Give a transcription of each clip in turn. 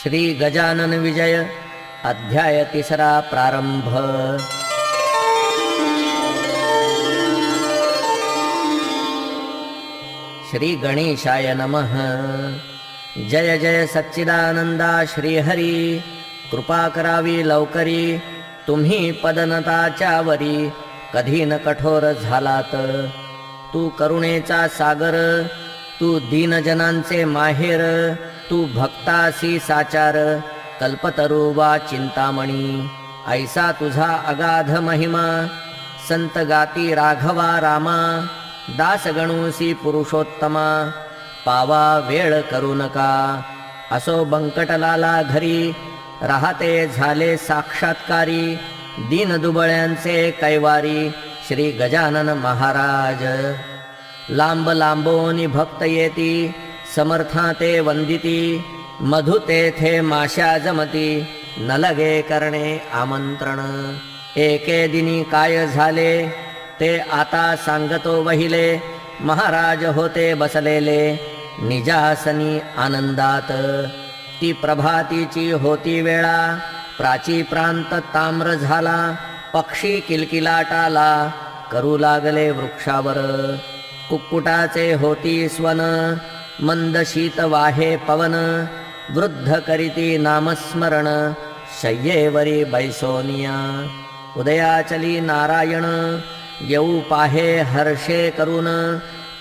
श्री गजानन विजय अध्याय 3 प्रारंभ। श्री गणेशाय नमः। जय जय सच्चिदानंदा श्रीहरी, कृपा करावी लवकरी, तुम्ही पदनताच्या वरी, कधी न कठोर झालात। तू करुणेचा सागर, तू दीनजनांचे माहेर, तू भक्तासी साचार, कल्पतरू वा चिंतामणी। ऐसा तुझा अगाध महिमा, संत गाती राघवा रामा। दास गणूसी पुरुषोत्तमा, पावा वेळ करू नका। असो बंकटलाला घरी, राहते झाले साक्षात्कारी। दीन दुबळ्यांचे कैवारी, श्री गजानन महाराज। लांब लांबोनी भक्त येती, समर्था ते वंदिती। मधु तेथे माशा जमती, न लगे करणे आमंत्रण। एके दिनी काय झाले, ते आता सांगतो वहिले। महाराज होते बसलेले, निजासनी आनंदात। ती प्रभातीची होती वेळा, प्राची प्रांत ताम्र झाला। पक्षी किलकिलाटाला, करू लागले वृक्षावर। कुक्कुटाचे होती स्वन, मंद शीत वाहे पवन। वृद्ध करीती नामस्मरण, शय्येवरी बैसोनिया। उदयाचली नारायण, येऊ पाहे हर्षे करून।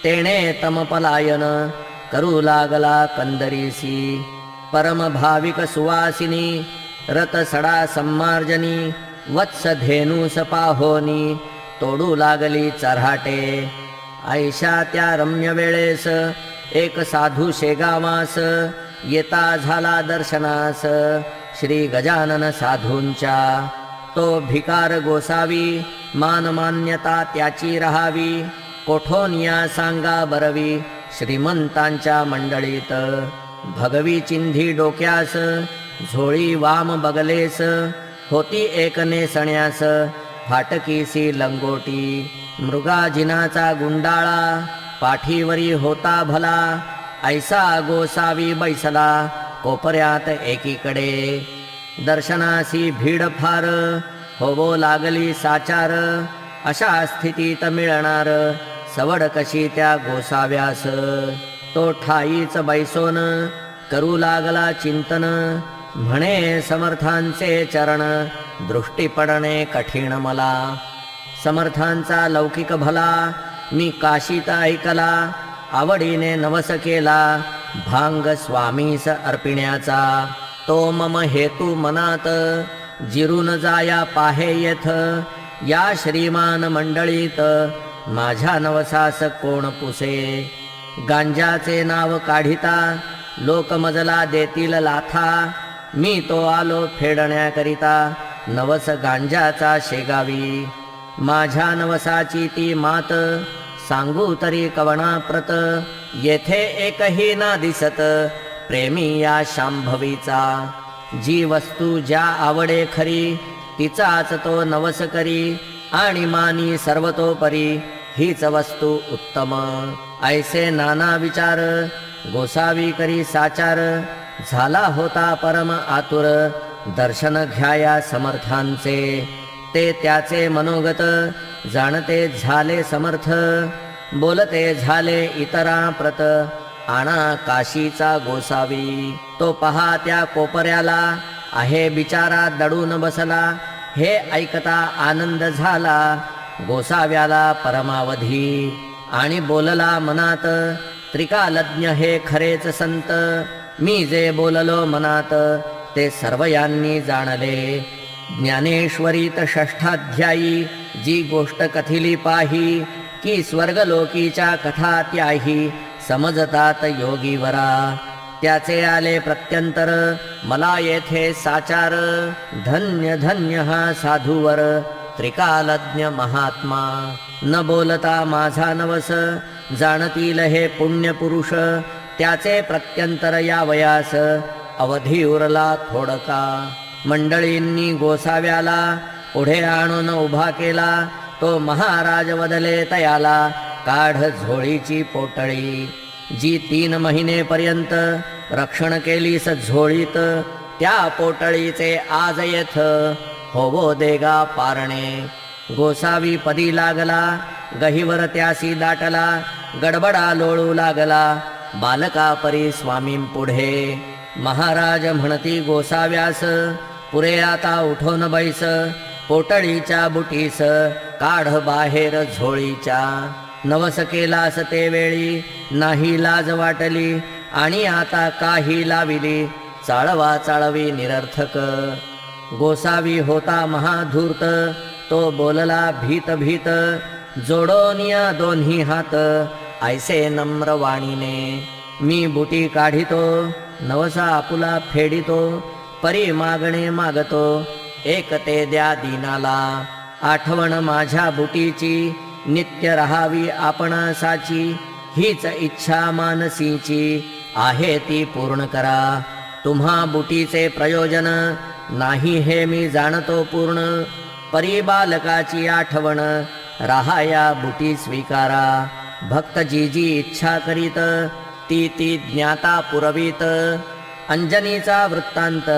तेणे तमपलायन, करू लागला कंदरीसी। परम भाविक सुवासिनी, रत सडा सम्मार्जनी। वत्स धेनूस पाहोनी, तोडू लागली चऱ्हाटे। ऐशा त्या रम्य वेळेस, एक साधू शेगावास। येता झाला दर्शनास, श्री गजानन साधूंच्या। तो भिकार गोसावी, मानमान्यता त्याची राहावी। कोठोनिया सांगा बरवी, श्रीमंतांच्या मंडळीत। भगवी चिंधी डोक्यास, झोळी वाम बगलेस। होती एक नेसण्यास, फाटकीसी लंगोटी। मृगाजिनाचा गुंडाळा, पाठीवरी होता भला। ऐसा गोसावी बैसला, कोपऱ्यात एकीकडे। दर्शनासी भीड फार, होवो लागली साचार। अशा स्थितीत मिळणार, सवड कशी त्या गोसाव्यास। तो ठाईच बैसोन, करू लागला चिंतन। म्हणे समर्थांचे चरण, दृष्टी पडणे कठीण मला। समर्थांचा लौकिक भला, मी काशीत ऐकला। आवडीने नवस केला, भांग स्वामीस अर्पिण्याचा। तो मम हेतू मनात, जिरून जाया पाहे येथ। या श्रीमान मंडळीत, माझ्या नवसास कोण पुसे। गांजाचे नाव काढिता, लोक मजला देतील लाथा। मी तो आलो फेडण्याकरिता, नवस गांजाचा शेगावी। माझ्या नवसाची ती मात, सांगू तरी कवना प्रत। येथे एकही ना दिसत, प्रेमी या शांभवीचा। जी वस्तू ज्या आवडे खरी, तिचाच तो नवस करी। आणि मानी सर्वतोपरी, हीच वस्तू उत्तम। ऐसे नाना विचार, गोसावी करी साचार। झाला होता परम आतुर, दर्शन घ्याया समर्थांचे। ते त्याचे मनोगत, जाणते झाले समर्थ। बोलते झाले इतरा प्रत, आणा काशीचा गोसावी। तो पहा त्या कोपऱ्याला, आहे बिचारा दडून बसला। हे ऐकता आनंद झाला, गोसाव्याला परमावधी। आणि बोलला मनात, त्रिकालज्ञ हे खरेच संत। मी जे बोललो मनात, ते सर्व यांनी जाणले। ज्ञानेश्वरीत षष्ठाध्यायी, जी गोष्ट कथिली पाही। की स्वर्गलोकीच्या कथा त्याही, समजतात योगीवरा। त्याचे आले प्रत्यंतर, मला येथे साचार। धन्य धन्य हा साधूवर, त्रिकालज्ञ महात्मा। न बोलता माझा नवस, जाणतील हे पुण्य पुरुष। त्याचे प्रत्यंतर या वयास, अवधी उरला थोडका। मंडळींनी गोसाव्याला, पुढे आणून उभा केला। तो महाराज वदले तयाला, काढ झोळीची पोटळी। जी 3 महिनेपर्यंत रक्षण केलीस झोळीत, त्या पोटळीचे आज येथ होवो देगा पारणे. गोसावी पदी लागला, गहीवर त्यासी दाटला, गडबडा लोळू लागला, बालका परी स्वामीं पुढे. महाराज म्हणती गोसाव्यास, पुरे आता उठून बैस, पोटळीच्या बुटीस काढ बाहेर झोळीच्या. नवस केलास ते वेळी नाही लाज वाटली, आणि आता काही लाविली चाळवा चाळवी निरर्थक. गोसावी होता महाधूर्त, तो बोलला भीत भीत, जोडोनिया दोन्ही हात ऐसे नम्र वाणीने. मी बुटी काढितो, नवसा आपुला फेडितो, परी मागणे मागतो, एक ते द्या दीनाला. आठवण माझ्या बुटीची नित्य राहावी आपणासाची, हीच इच्छा मानसीची आहे ती पूर्ण करा. तुम्हा बुटीचे प्रयोजन नाही हे मी जाणतो पूर्ण, परी बालकाची आठवण राहाया बुटी स्वीकारा. भक्त जी जी इच्छा करीत, ती ती ज्ञाता पुरवीत. अंजनीचा वृत्तांत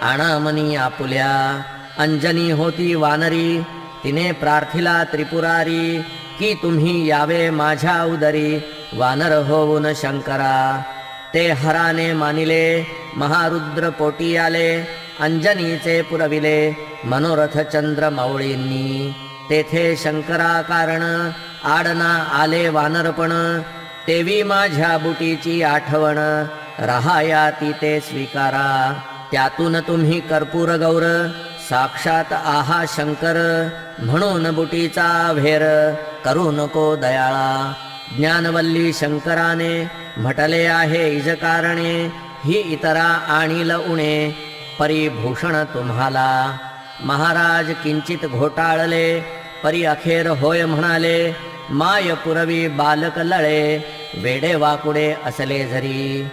आणामनी आपुल्या. अंजनी होती वानरी, तिने प्रार्थिला त्रिपुरारी, की तुम्ही यावे माझ्या उदरी, वानर होऊन शंकरा. ते हराने मानिले, महारुद्र पोटी आले, अंजनीचे पुरविले मनोरथ चंद्र माऊळींनी. तेथे शंकरा कारण आडना आले वानरपण, तेवी माझ्या बुटीची आठवण राहाया ती ते स्वीकारा. त्यातून तुम्ही कर्पूर गौर, साक्षात आहा शंकर, म्हणून बुटीचा भेर करू नको दयाळा. ज्ञानवल्ली शंकराने म्हटले आहे इजकारणे, ही इतरा आणील उणे परिभूषण तुम्हाला. महाराज किंचित घोटाळले, परी अखेर होय म्हणाले, माय पुरवी बालक लळे, वेडे वाकुडे असले जरी.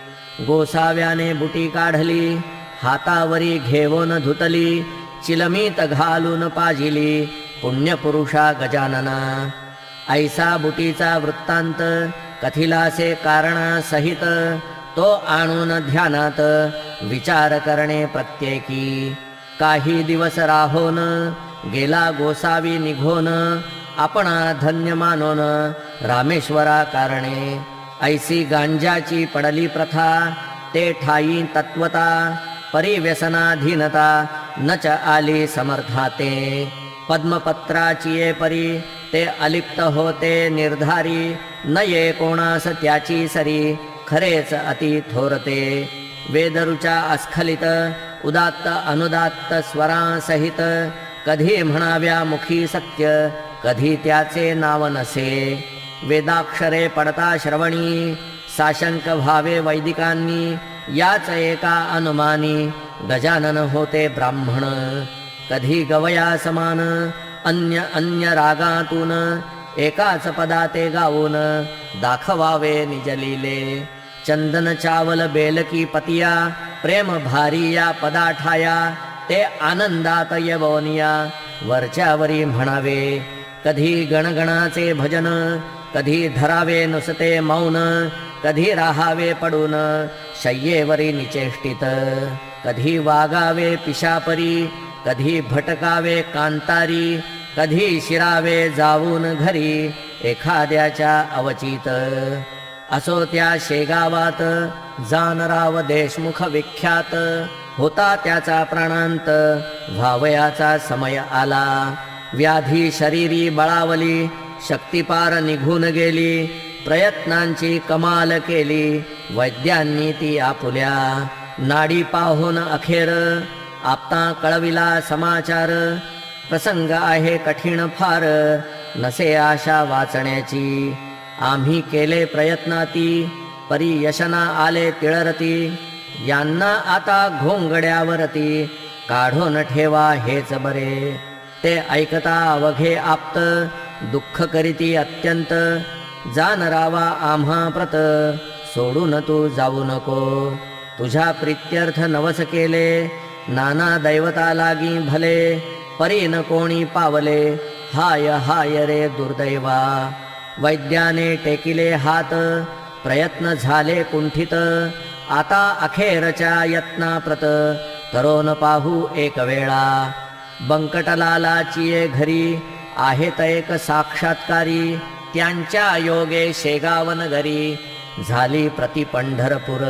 गोसाव्याने बुटी काढली, हातावरी घेऊन धुतली, चिलमीत घालून पाजिली पुण्यपुरुषा गजानना. ऐसा बुटीचा वृत्तांत कथिलासे कारणासहित, तो आणून ध्यानात विचार करणे प्रत्येकी. काही दिवस राहोन गेला गोसावी निघोन, आपणा धन्य मानोन रामेश्वरा कारणे. ऐसी गांजाची पडली प्रथा, ते ठाई तत्वता, परिव्यसनाधीनता न च आली समर्थाते. पद्मपत्राची ये परी ते अलिप्त होते निर्धारी, न ये कोणास त्याची सरी खरेच अति थोरते. वेदरुचा अस्खलित उदात्त अनुदात्त स्वरांसहित, कधी म्हणाव्या मुखी सत्य, कधी त्याचे नाव नसे. वेदाक्षरे पडता श्रवणी, साशंक भावे वैदिकांनी, याच एका अनुमानी गजानन होते ब्राह्मण. कधी गवया समान अन्य अन्य रागातून, एकाच पदाते गाऊन दाखवावे निजलीले. चंदन चावल बेलकी पतिया, प्रेम भारी या पदाठाया, ते आनंदात यवनिया वरच्यावरी म्हणावे. कधी गणगणाचे भजन, कधी धरावे नुसते मौन, कधी राहावे पडून शय्येवरी निचेष्टित. कधी वागावे पिशापरी, कधी भटकावे कांतारी, कधी शिरावे जाऊन घरी एखाद्याच्या अवचित. असो त्या शेगावात जानराव देशमुख विख्यात, होता त्याचा प्राणांत व्हावयाचा समय आला. व्याधी शरीरी बळावली, शक्तिपार निघून गेली, प्रयत्नांची कमाल केली वैद्यांनी ती आपुल्या. नाडी पाहून अखेर आपता कळविला समाचार, प्रसंग आहे कठीण फार, नसे आशा वाचण्याची. आम्ही केले प्रयत्नाती, परी यशना आले तिळरती. यांना आता घोंगड्यावरती काढून ठेवा हेच बरे. ते ऐकता अवघे आप्त, दुःख करीती अत्यंत. जानरावा आम्हा प्रत, सोडून तू जाऊ नको. तुझ्या प्रित्यर्थ नवस केले, नाना दैवता लागी भले. परी न कोणी पावले, हाय हाय रे दुर्दैवा. वैद्याने टेकिले हात, प्रयत्न झाले कुंठित. आता अखेरच्या यत्नाप्रत करोन पाहू एक वेळा. बंकटलालाची घरी आहेत एक साक्षात्कारी, त्यांच्या योगे शेगावन घरी झाली प्रति पंढरपूर.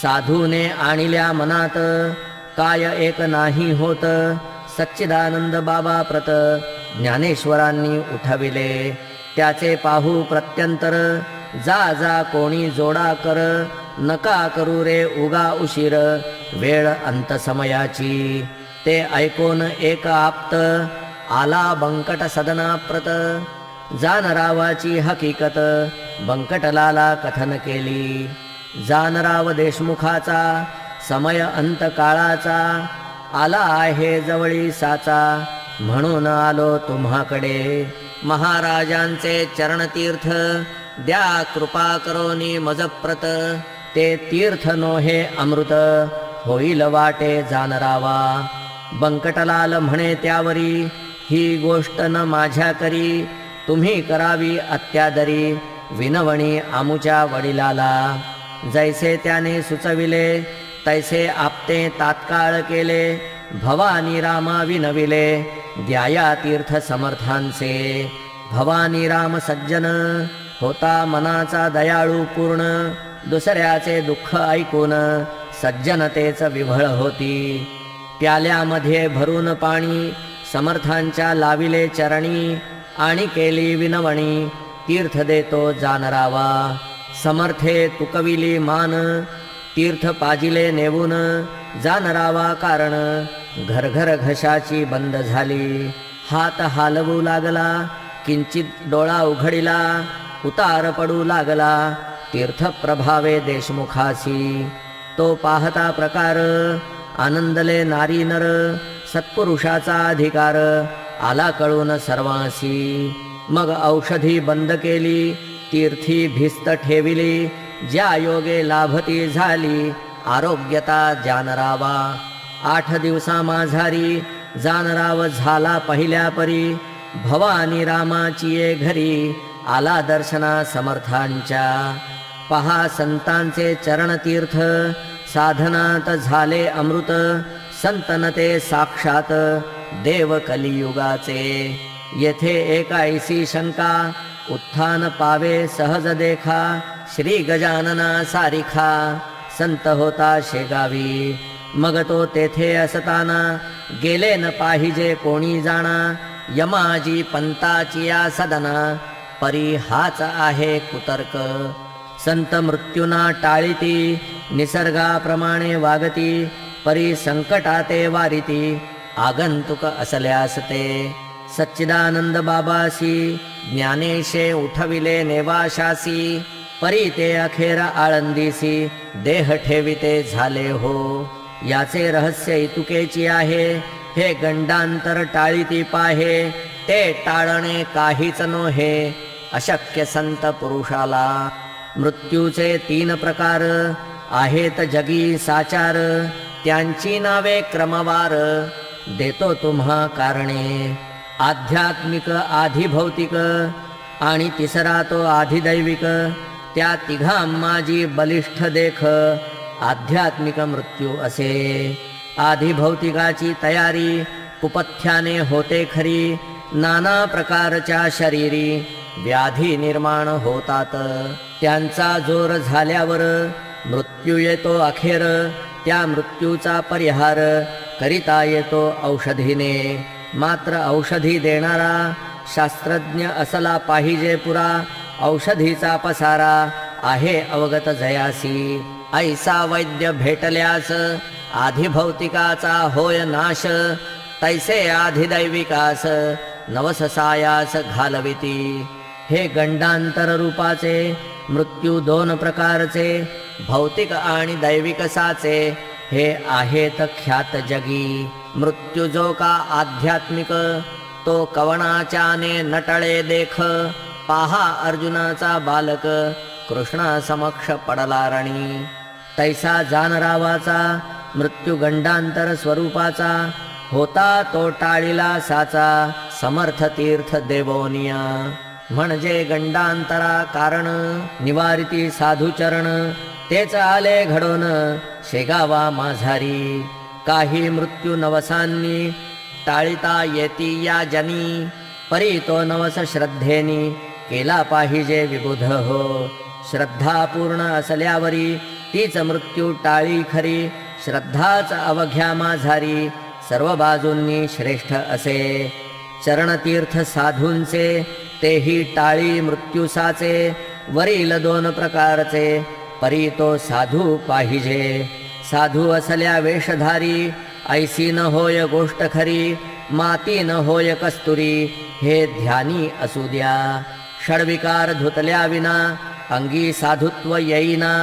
साधूने आणिल्या मनात काय एक नाही होत, सच्चिदानंद बाबा प्रत ज्ञानेश्वरांनी उठविले. त्याचे पाहू प्रत्यंतर जा जा कोणी जोडा कर, नका करू रे उगा उशीर वेळ अंत समयाची. ते ऐकून एक आप्त आला बंकट सदना प्रत, जानरावाची हकीकत बंकटलाला कथन केली. जानराव देशमुखाचा समय अंत काळाचा, आला आहे जवळी साचा म्हणून आलो तुम्हाकडे. महाराजांचे चरणतीर्थ द्या कृपा करोनी मजप्रत, ते तीर्थ नोहे अमृत होईल वाटे जानरावा. बंकटलाल म्हणे त्यावरी ही गोष्ट न माझ्या करी, तुम्ही करावी अत्यादरी विनवणी आमुच्या वडिलाला. जैसे त्याने सुचविले तैसे आपते तात्काळ केले, भवानी रामा विनविले द्याया तीर्थ समर्थांचे. भवानी राम सज्जन होता मनाचा दयाळू पूर्ण, दुसऱ्याचे दुःख ऐकून सज्जनतेच विव्हळ होती. प्याल्यामध्ये भरून पाणी समर्थांच्या लाविले चरणी, आणि केली विनवणी तीर्थ देतो जानरावा. समर्थे तुकविली मान तीर्थ पाजिले नेवून, जानरावा कारण घरघर घशाची बंद झाली. हात हालवू लागला किंचित डोळा उघडिला, उतार पडू लागला तीर्थ प्रभावे देशमुखासी. तो पाहता प्रकार आनंदले नारी नर, सत्पुरुषाचा अधिकार आला कळून सर्वांसी. मग औषधी बंद केली तीर्थी भिस्त ठेविली, ज्या योगे लाभती झाली आरोग्यता जानरावा. 8 दिवसा माझारी जानराव झाला पहिल्या परी, भवानी रामाची घरी आला दर्शना समर्थांच्या. पहा संतांचे चरणतीर्थ साधनात झाले अमृत, संतनते साक्षात देव कलियुगाचे. येथे एकाईसी शंका उत्थान पावे सहज देखा, श्री गजानना सारिखा संत होता शेगावी. मग तो तेथे असताना गेले न पाहिजे कोणी जाणा, यमाजी पंताची या सदना परी हाच आहे कुतर्क. संत मृत्यूना टाळीती निसर्गाप्रमाणे वागती, परी संकटाते वारिती आगंतुक असल्यास ते. सच्चिदानंद बाबासी ज्ञानेशे उठविले नेवाशासी, परी ते अखेर आळंदीसी देह ठेविते झाले हो. याचे रहस्य इतुकेची आहे, हे गंडांतर टाळीती पाहे. ते टाळणे काहीच नोहे अशक्य संत पुरुषाला. मृत्यूचे 3 प्रकार आहेत जगी साचार, त्यांची नावे क्रमवार देतो तुम्हा कारणे. आध्यात्मिक आधिभौतिक आणि तिसरा तो आधिदैविक, त्या तिघा माझी बलिष्ठ देख आध्यात्मिक मृत्यू असे. आधिभौतिकाची तयारी कुपथ्याने होते खरी, नाना प्रकारच्या शरीरी व्याधी निर्माण होतात. त्यांचा जोर झाल्यावर मृत्यू येतो अखेर, त्या मृत्यूचा परिहार करिता येतो औषधीने. मात्र औषधी देणारा शास्त्रज्ञ असला पाहिजे पुरा, औषधीचा पसारा आहे अवगत जयासी. ऐसा वैद्य भेटल्यास आधिभौतिकाचा होय नाश, तैसे आधिदैविकास नवससायास घालविती. हे गंडांतर रूपाचे मृत्यू 2 प्रकारचे, भौतिक आणि दैविक साचे हे आहेत ख्यात जगी. मृत्यू जो का आध्यात्मिक, तो कवणाच्याने नटळे देख. पाहा अर्जुनाचा बालक कृष्णा समक्ष पडला रणी, तैसा जानरावाचा मृत्यू गंडांतर स्वरूपाचा होता तो टाळीला साचा. समर्थ तीर्थ देवोनिया म्हणजे गंडांतरा कारण निवारिती साधुचरण, तेच आले घडोन शेगावा माझारी. काही मृत्यू नवसांनी टाळिता येती या जनी. परी तो नवस श्रद्धेनी केला पाहिजे विबुध हो. श्रद्धा पूर्ण असल्यावरी तीच मृत्यू टाळी खरी. श्रद्धाच अवघ्या माझारी सर्व बाजूंनी श्रेष्ठ असे. चरणतीर्थ साधूंचे तेही टाळी मृत्यूसाचे. वरील दोन प्रकारचे परी तो साधू पाहिजे. साधू असल्या वेशधारी ऐसी न होय गोष्ट खरी. माती न होय कस्तुरी हे ध्यानी असू द्या. षडविकार धुतल्या विना अंगी साधुत्व येईना.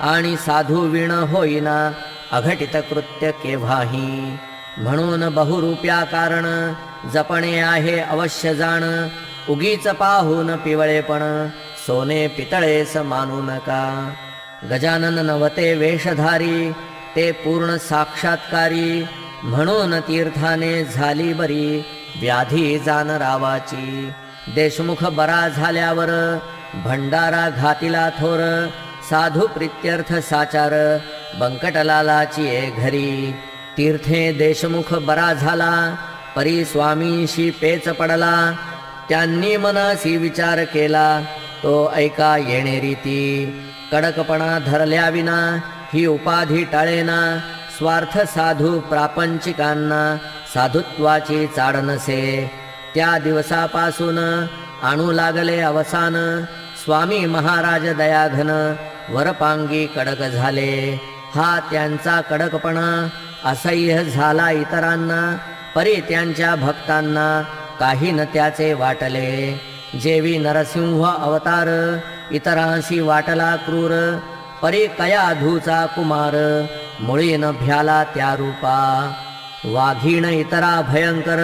आणि साधू विण होईना अघटित कृत्य केव्हाही. म्हणून बहुरूप्या कारण जपणे आहे अवश्य जाण. उगीच पाहून पिवळेपण सोने पितळेस मानू नका. गजानन नवते वेशधारी ते पूर्ण साक्षात्कारी. म्हणून तीर्थाने झाली बरी व्याधी जान रावाची. देशमुख बरा झाल्यावर भंडारा घातिला थोर. साधू प्रित्यर्थ साचार बंकटलालाची घरी. तीर्थे देशमुख बरा झाला परी स्वामींशी पेच पडला. त्यांनी मनासी विचार केला तो ऐका येणे रीती. कडकपणा धरल्या विना ही उपाधी टाळेना. स्वार्थ साधू प्रापंचिकांना साधुत्वाची चाड नसे. त्या दिवसापासून आणू लागले अवसान. स्वामी महाराज दयाघन वरपांगी कडक झाले. हा त्यांचा कडकपणा असह्य झाला इतरांना. परी त्यांच्या भक्तांना काही न त्याचे वाटले. जेवी नरसिंह अवतार इतरांशी वाटला क्रूर. परी कयाधूचा कुमार मुळी न भ्याला त्या रूपा. वाघीण इतरा भयंकर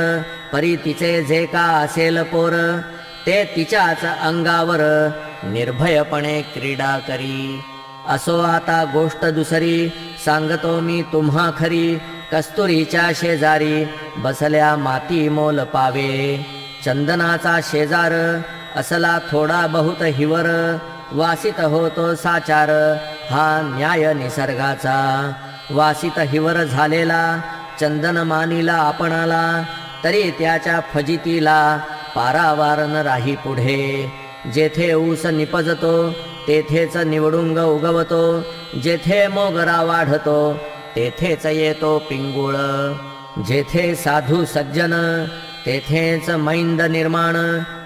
परी तिचे जे का असेल पोर. ते तिच्याच अंगावर निर्भयपणे क्रीडा करी. असो आता गोष्ट दुसरी सांगतो मी तुम्हा खरी. कस्तुरीच्या शेजारी बसल्या माती मोल पावे. चंदनाचा शेजार असला थोडा बहुत हिवर. वासित होतो साचार हा न्याय निसर्गाचा. वासित हिवर झालेला चंदन मानिला आपणाला. तरी त्याच्या फजितीला पारावार न राही पुढे. जेथे ऊस निपजतो तेथेच निवडुंग उगवतो. जेथे मोगरा वाढतो तेथेच येतो पिंगुळ. जेथे साधू सज्जन तेथेच मैंद निर्माण.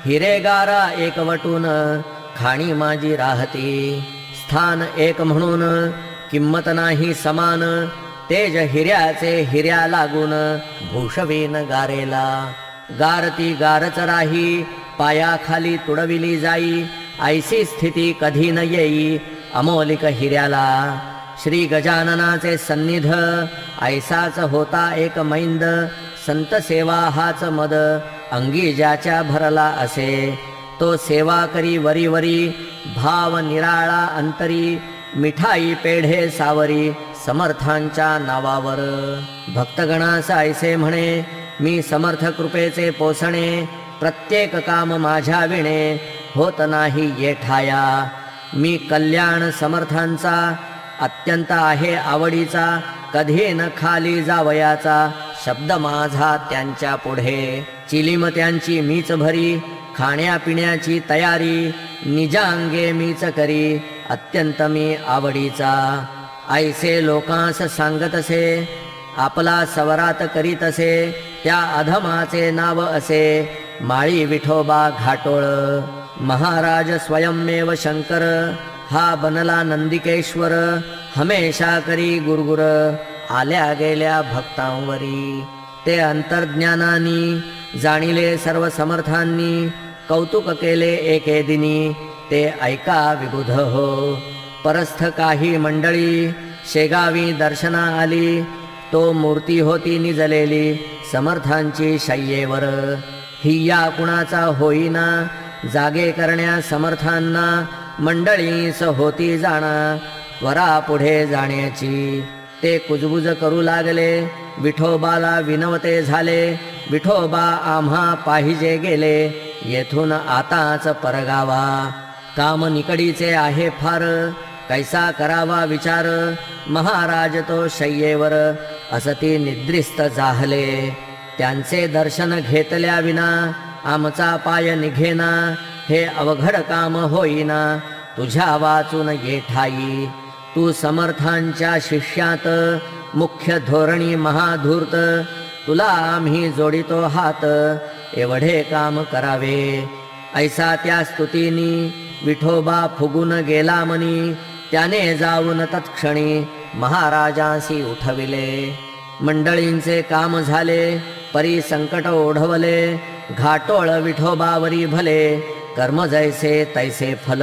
हिरेगारा एकवटून खाणी माझी राहती. स्थान एक म्हणून किंमत नाही समान. तेज हिऱ्याचे हिऱ्या लागून भूषवीन गारेला. गारती गारच राही पायाखाली तुडविली जाई. ऐसी स्थिती कधी न येई अमोलिक हिऱ्याला. श्री गजाननाचे सन्निध ऐसाच होता एक मैंद. संत सेवा हाच मद अंगी ज्याच्या भरला असे. तो सेवा करी वरी वरी भाव निराळा अंतरी. मिठाई पेढे सावरी समर्थांच्या नावावर. भक्तगणास ऐसे म्हणे मी समर्थ कृपेचे पोसणे. प्रत्येक काम माझ्या विणे होत नाही ये ठाया. मी कल्याण समर्थांचा अत्यंत आहे आवडीचा. कधी न खाली जावयाचा शब्द माझा त्यांच्या पुढे. चिलीम त्यांची मीच भरी खाण्यापिण्याची तयारी. निजांगे मीच करी अत्यंत मी आवडीचा. ऐसे लोकांस सांगतसे आपला सवरात करीतसे. त्या अधमाचे नाव असे माळी विठोबा घाटोळ. महाराज स्वयंमेव शंकर हा बनला नंदिकेश्वर. हमेशा करी गुरगुर आल्या गेल्या भक्तांवरी. ते अंतर्ज्ञानानी जाणिले सर्व समर्थांनी. कौतुक केले एके दिनी ते ऐका विबुध हो. परस्थ काही मंडळी शेगावी दर्शना आली. तो मूर्ती होती निजलेली समर्थांची शय्येवर. हिया कुणाचा होईना जागे करण्या समर्थांना. मंडळीस होती जाणा वरा पुढे जाण्याची. ते कुजबुज करू लागले विठोबाला विनवते झाले. विठोबा आम्हा पाहिजे गेले येथून आताच परगावा. काम निकडीचे आहे फार कैसा करावा विचार, महाराज तो शय्येवर असती निद्रिस्त जाहले. त्यांचे दर्शन घेतल्या विना आमचा पाय निघेना, हे अवघड काम होईना तुझ्या वाचून ये ठाई. तू समर्थांच्या शिष्यात मुख्य धोरणी महाधूर्त, तुला आम्ही जोडितो हात एवढे काम करावे. ऐसा त्या स्तुतीनी विठोबा फुगून गेला मनी, त्याने जाऊन तत्क्षणी महाराजांसी उठविले. मंडळींचे काम झाले परी संकट ओढवले, घाटोळ विठोबावरी भले कर्म जैसे तैसे फल.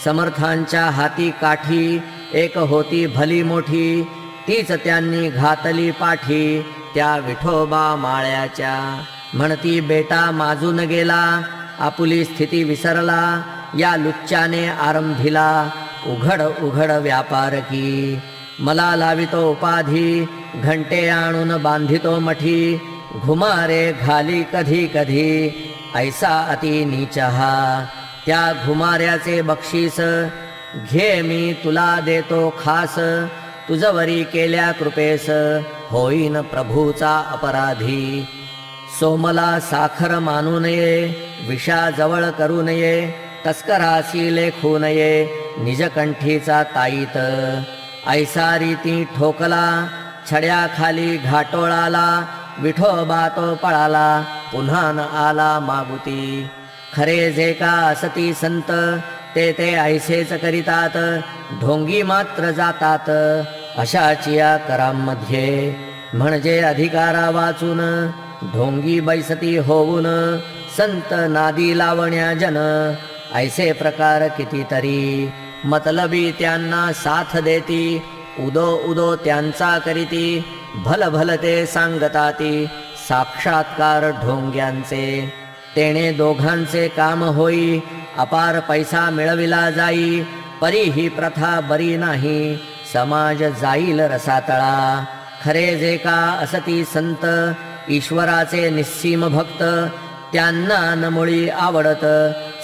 समर्थांच्या हाती काठी एक होती भली मोठी, तीच त्यांनी घातली पाठी त्या विठोबा माळ्याच्या. म्हणती बेटा माजून गेला, आपुली स्थिती विसरला, या लुच्च्याने आरंभिला उघड उघड व्यापार की. मला लावितो उपाधी, घंटे आणून बांधितो मठी, घुमारे घाली कधी कधी ऐसा अति नीचहा. त्या घुमाऱ्याचे बक्षीस घे मी तुला देतो खास, तुझवरी केल्या कृपेस होईन प्रभूचा अपराधी. सोमला साखर मानू नये, विषाजवळ करू नये, तस्करासी लेखू नये निजकंठीचा ताईत. ऐसा रीती ठोकला छड्याखाली घाटोळाला, विठोबा तो पळाला पुन्हा न आला मागुती. खरे जे का असती संत ते ते ऐसेच करीतात, ढोंगी मात्र जातात अशाची या करांमध्ये. म्हणजे अधिकारा वाचून ढोंगी बैसती होऊन, संत नादी लावण्या जन ऐसे प्रकार कितीतरी. मतलबी त्यांना साथ देती, उदो उदो त्यांचा करीती, भल भल ते सांगताती साक्षात्कार ढोंग्यांचे. तेणे दोघांचे काम होई, अपार पैसा मिळविला जाई, परी ही प्रथा बरी नाही, समाज जाईल रसातळा. खरे जे का असती संत ईश्वराचे निस्सीम भक्त, त्यांना न मुळी आवडत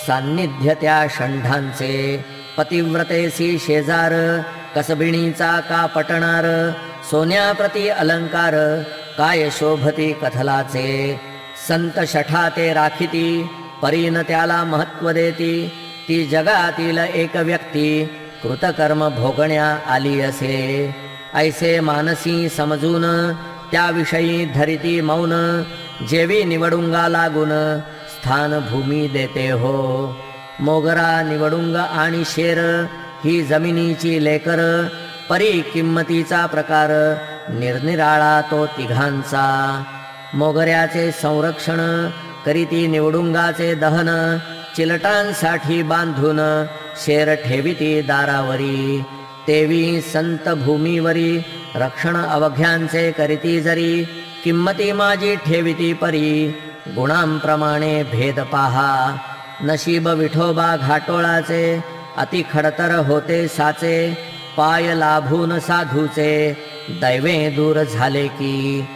सान्निध्य त्या षंढांचे. पतिव्रतेसी शेजार, कसबिणीचा का पटणार, सोन्याप्रती अलंकार काय शोभती कथलाचे. संत शठाते राखिती, परीन त्याला महत्व देती, ती जगातील एक व्यक्ती कृतकर्म भोगण्या आली असे. ऐसे मानसी समजून त्याविषयी धरिती मौन, जेवी निवडुंगा लागून स्थान भूमी देते हो. मोगरा निवडुंग आणि शेर ही जमिनीची लेकर, परी किंमतीचा प्रकार निरनिराळा तो तिघांचा. मोगऱ्याचे संरक्षण करीती निवडुंगाचे दहन, चिलटांसाठी बांधून शेर ठेविती दारावरी. तेवी संत भूमीवरी रक्षण अवघ्यांचे करीती जरी, किंमती माझी ठेविती परी गुणांप्रमाणे भेद पाहा. नशीब विठोबा घाटोळाचे अति खडतर होते साचे, पाय लाभून साधूचे दैवे दूर झाले की.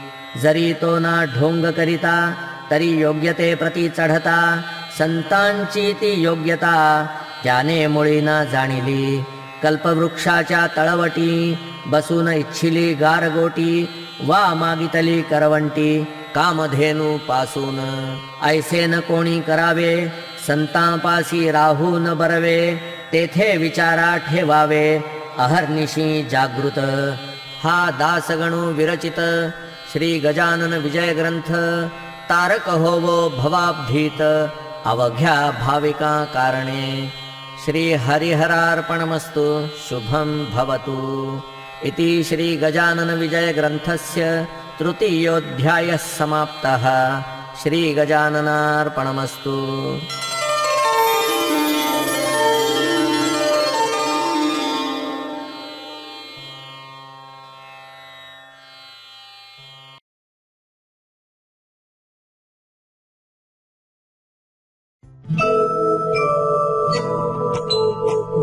जरी तो ना ढोंग करिता तरी योग्यते प्रती चढता, संतांची ती योग्यता त्याने मुळी ना जाणिली. कल्पवृक्षाच्या तळवटी बसून इच्छिली गारगोटी, वा मागितली करवंटी कामधेनू पासून. ऐसे न कोणी करावे संतांपासी राहून बरवे, तेथे विचारा ठेवावे अहर्निशी जागृत. हा दासगणू विरचित श्री गजानन विजय ग्रंथ, तारक होवो भवाब्धीत अवघ्या भाविका कारणे. श्री हरिहरार्पणमस्तु. शुभं भवतु. इति श्री गजानन विजय ग्रंथस्य तृतीयोऽध्यायः समाप्तः. श्री गजाननार्पणमस्तु.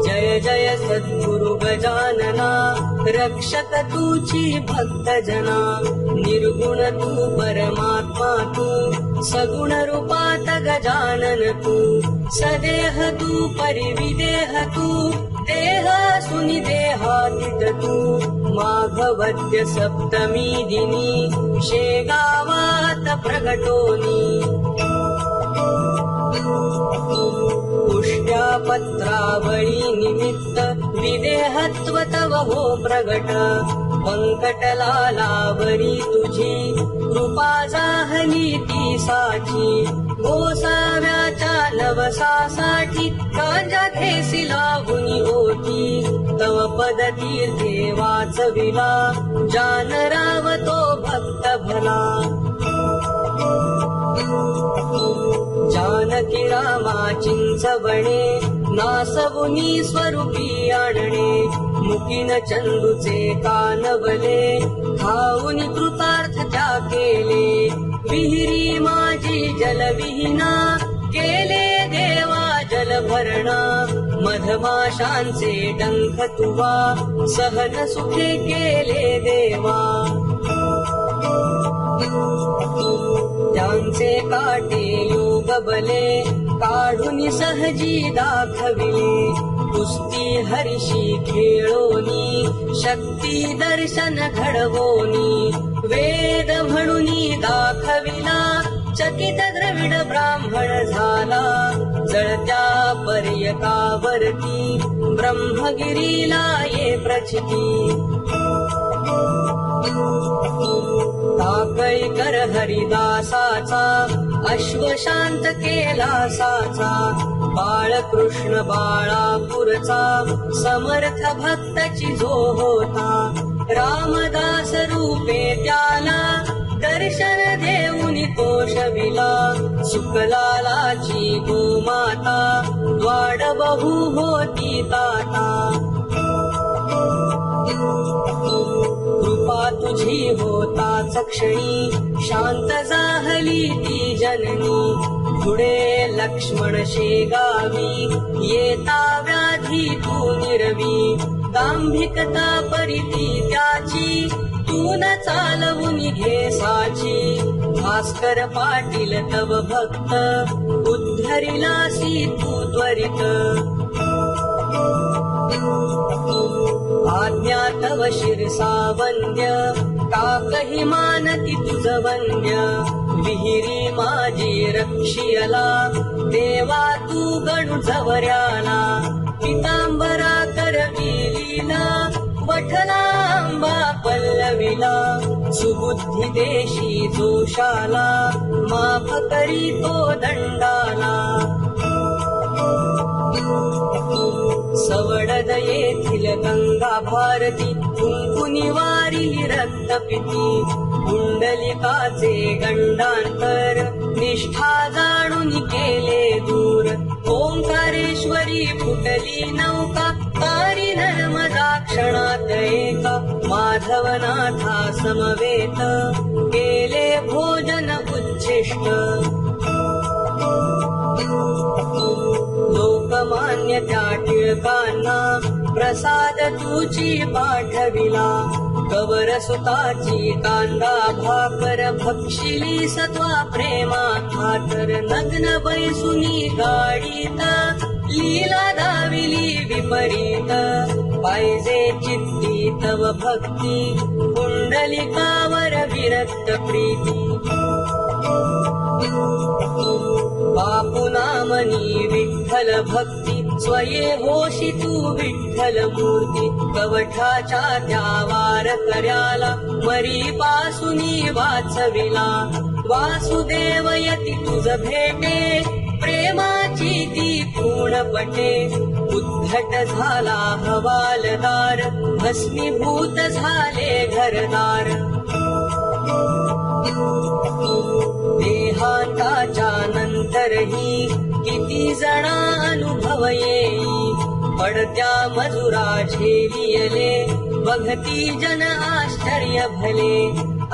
जय जय सद्गुरु गजानना, रक्षक तूची भक्त जना. निर्गुण तू परमात्मा तू, सगुण रूपात गजानन तू. सदेह तू परिविदेह तू, देह करीत तू माघवद्य सप्तमी दिनी शेगावात प्रगटोनी पुष्ट्या पत्रावळी निमित्त विदेहत्व तव हो प्रगट व्यंकटलालावरी तुझी कृपा जाहली ती साची गोसाव्याच्या नवसासाठी राजा घेसी लावुनी होती तव पद तीर्थे वाचविला जानराव तो भक्त भला जानकी रामा चिंचवणे नासवुनी स्वरूपी आणणे मुकीन चंदूचे कानवले खाऊनी कृतार्थ त्या केले विहिरी माझी जलविहीना केले देवा जलभरणा मधमाशांचे डंख तुवा सहन सुखे केले देवा त्यांचे काटे योग बले काढून सहजी दाखविले कुस्ती हरिशी खेळोनी शक्ती दर्शन घडवोनी वेद म्हणूनी दाखविला चकित द्रविड ब्राह्मण झाला जळत्या पर्यकावरती ब्रह्मगिरीला ये प्रचिती टाकळी कर हरिदासाचा अश्वशांत केला साचा बाळकृष्ण बाळापूरचा समर्थ भक्ताची जो होता रामदास रूपे त्याला दर्शन देऊनी तोषविला शुक्लालाची गोमाता द्वाड बहु होती ताता कृपा तुझी होताच क्षणी शांत जाहली ती जननी पुढे लक्ष्मण शेगावी येता व्याधी तू निरवी दांभिकता परिती त्याची तू न चालवून घे साची भास्कर पाटील तव भक्त उद्धरिलासी तू त्वरित आज्ञा तव शिरसा वंद्य टाकही मानती तुझ वंद्य विहिरी माझी रक्षियला देवा तू गणू जवऱ्याला पितांबरा करविलीला वठला आंबा पल्लविला सुबुद्धी देशी जोशाला माफ करी तो दंडाला सवडद येथील गंगा भारती कुंकुनी वारिली रक्तपिती कुंडलिकाचे गंडांतर निष्ठा जाणून केले दूर ओंकारेश्वरी फुटली नौका तारी नर्मदा क्षणात एका माधवनाथा समवेत केले भोजन उच्छिष्ट लोकमान्य त्या टिळकांना प्रसाद तुझी पाठविला कवर सुताची कांदा भाकर भक्षिली सत्वा प्रेमा खातर नग्न बैसुनी गाडीत लीला दाविली विपरीत पाहिजे चित्ती तव भक्ती कुंडलिकावर विरक्त प्रीती बापू नामनी विठ्ठल भक्ती स्वये होशी तू विठ्ठल मूर्ती कवठाच्या त्या वार कर्याला मरी पासुनी वाचविला वासुदेव यती तुझ भेटे प्रेमाची ती पूर्णपटे उद्धट झाला हवालदार भस्मीभूत झाले घरदार देहांताच्या नंतरही किती जणा अनुभव येई पडत्या मजुरा झेलियले बघती जन आश्चर्य भले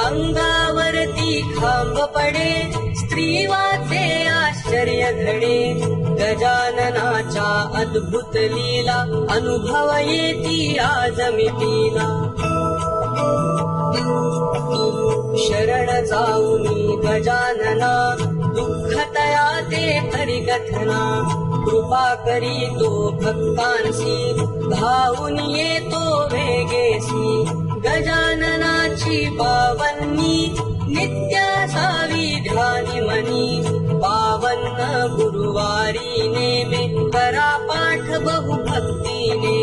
अंगावरती खांब पडे स्त्री वाचे आश्चर्य घडे गजाननाच्या अद्भुत लीला अनुभव येती आज मितीला शरण जाऊनी गजानना दुःख तया ते जाये खरी कथना कृपा करी तो भक्तांसी धावून येतो वेगेसी गजाननाची पावनी नित्य सावी ध्यानी मनी पावन गुरुवारी नेमे करा पाठ बहु भक्तीने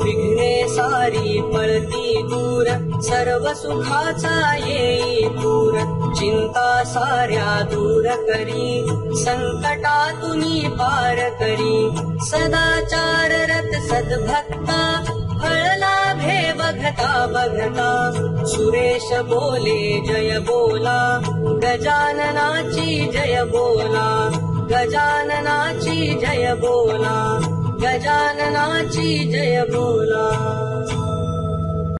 विघ्ने सारी पळती दूर सर्व सुखाचा येई पूर चिंता साऱ्या दूर करी संकटातुनी पार करी सदाचार रत सद्भक्ता फळ लाभे बघता बघता सुरेश बोले जय बोला गजाननाची जय बोला गजाननाची जय बोला गजाननाची जय बोला।